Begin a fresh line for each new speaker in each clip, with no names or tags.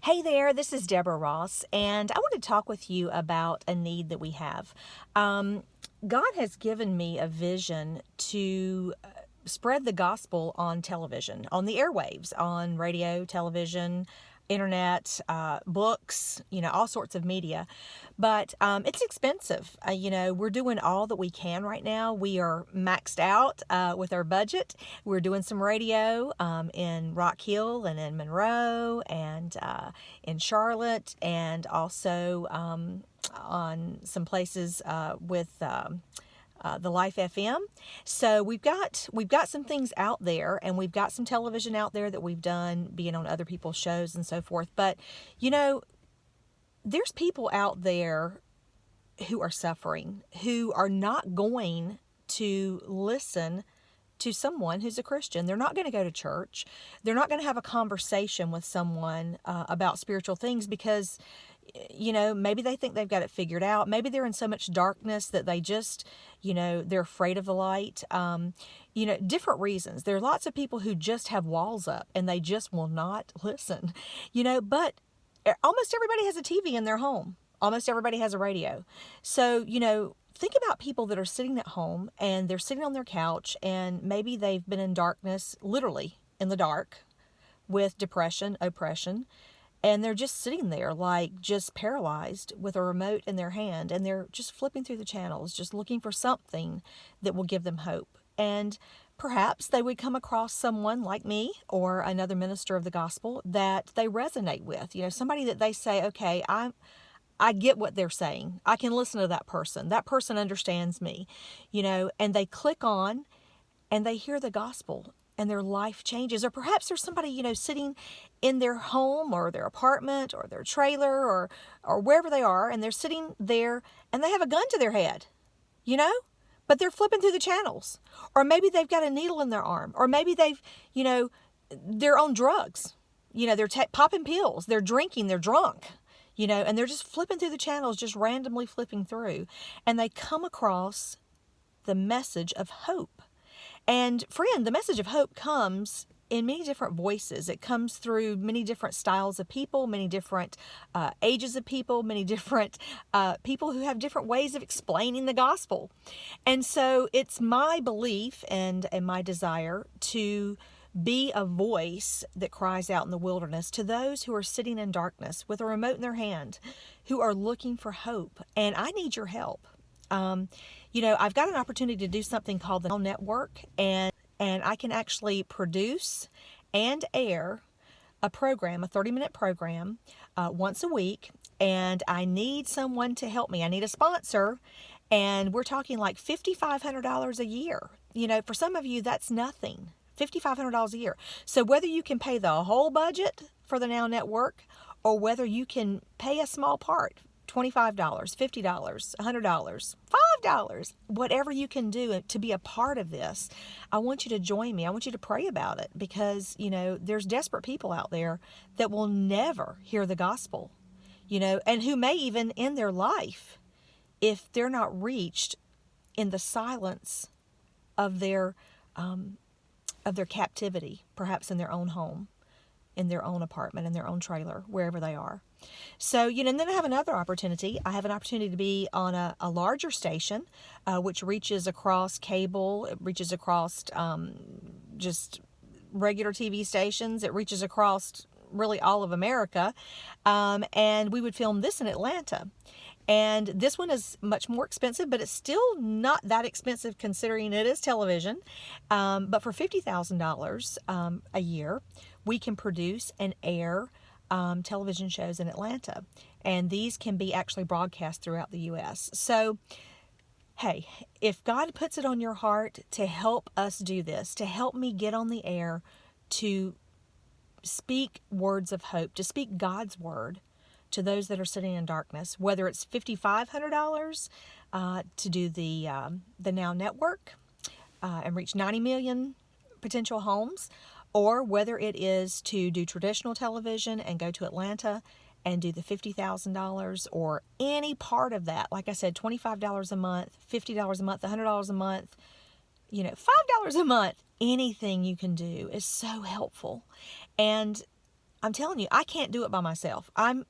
Hey there, this is Deborah Ross, and I want to talk with you about a need that we have. God has given me a vision to spread the gospel on television, on the airwaves, on radio, television, internet, books, all sorts of media. But it's expensive. We're doing all that we can right now. We are maxed out with our budget. We're doing some radio in Rock Hill and in Monroe and in Charlotte, and also on some places with the Life FM. So we've got some things out there, and we've got some television out there that we've done, being on other people's shows and so forth. But there's people out there who are suffering, who are not going to listen to someone who's a Christian. They're not going to go to church. They're not going to have a conversation with someone about spiritual things because, maybe they think they've got it figured out. Maybe they're in so much darkness that they just, they're afraid of the light. Different reasons. There are lots of people who just have walls up and they just will not listen, but almost everybody has a TV in their home. Almost everybody has a radio. So, think about people that are sitting at home and they're sitting on their couch and maybe they've been in darkness, literally in the dark, with depression, oppression, and they're just sitting there like just paralyzed with a remote in their hand, and they're just flipping through the channels, just looking for something that will give them hope. And perhaps they would come across someone like me or another minister of the gospel that they resonate with, somebody that they say, okay, I get what they're saying. I can listen to that person. That person understands me, and they click on and they hear the gospel and their life changes. Or perhaps there's somebody, sitting in their home or their apartment or their trailer or wherever they are, and they're sitting there and they have a gun to their head, but they're flipping through the channels. Or maybe they've got a needle in their arm, or maybe they've, they're on drugs. They're popping pills, they're drinking, they're drunk. And they're just flipping through the channels, just randomly flipping through. And they come across the message of hope. And friend, the message of hope comes in many different voices. It comes through many different styles of people, many different ages of people, many different people who have different ways of explaining the gospel. And so it's my belief and my desire to be a voice that cries out in the wilderness to those who are sitting in darkness with a remote in their hand, who are looking for hope. And I need your help. I've got an opportunity to do something called the Network, and I can actually produce and air a program, a 30-minute program, once a week. And I need someone to help me. I need a sponsor. And we're talking like $5,500 a year. For some of you, that's nothing. $5,500 a year. So whether you can pay the whole budget for the Now Network, or whether you can pay a small part, $25, $50, $100, $5, whatever you can do to be a part of this, I want you to join me. I want you to pray about it, because, there's desperate people out there that will never hear the gospel, and who may even end their life if they're not reached in the silence of their captivity, perhaps in their own home, in their own apartment, in their own trailer, wherever they are. So, and then I have another opportunity. I have an opportunity to be on a larger station, which reaches across cable. It reaches across just regular TV stations. It reaches across really all of America. And we would film this in Atlanta. And this one is much more expensive, but it's still not that expensive considering it is television. But for $50,000 a year, we can produce and air television shows in Atlanta. And these can be actually broadcast throughout the U.S. So, hey, if God puts it on your heart to help us do this, to help me get on the air, to speak words of hope, to speak God's word to those that are sitting in darkness, whether it's $5,500 to do the Now Network and reach 90 million potential homes, or whether it is to do traditional television and go to Atlanta and do the $50,000, or any part of that. Like I said, $25 a month, $50 a month, $100 a month, $5 a month. Anything you can do is so helpful. And I'm telling you, I can't do it by myself. I'm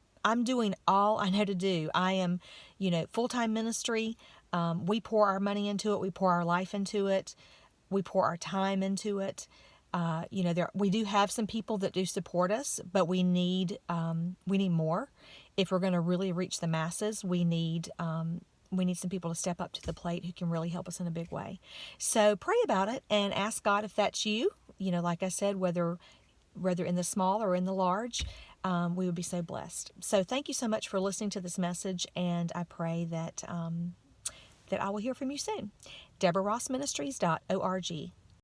doing all I know to do. I am, full-time ministry. We pour our money into it. We pour our life into it. We pour our time into it. We do have some people that do support us, but we need more. If we're going to really reach the masses, we need some people to step up to the plate who can really help us in a big way. So pray about it and ask God if that's you. Like I said, whether in the small or in the large, we would be so blessed. So thank you so much for listening to this message, and I pray that I will hear from you soon. DeborahRossMinistries.org.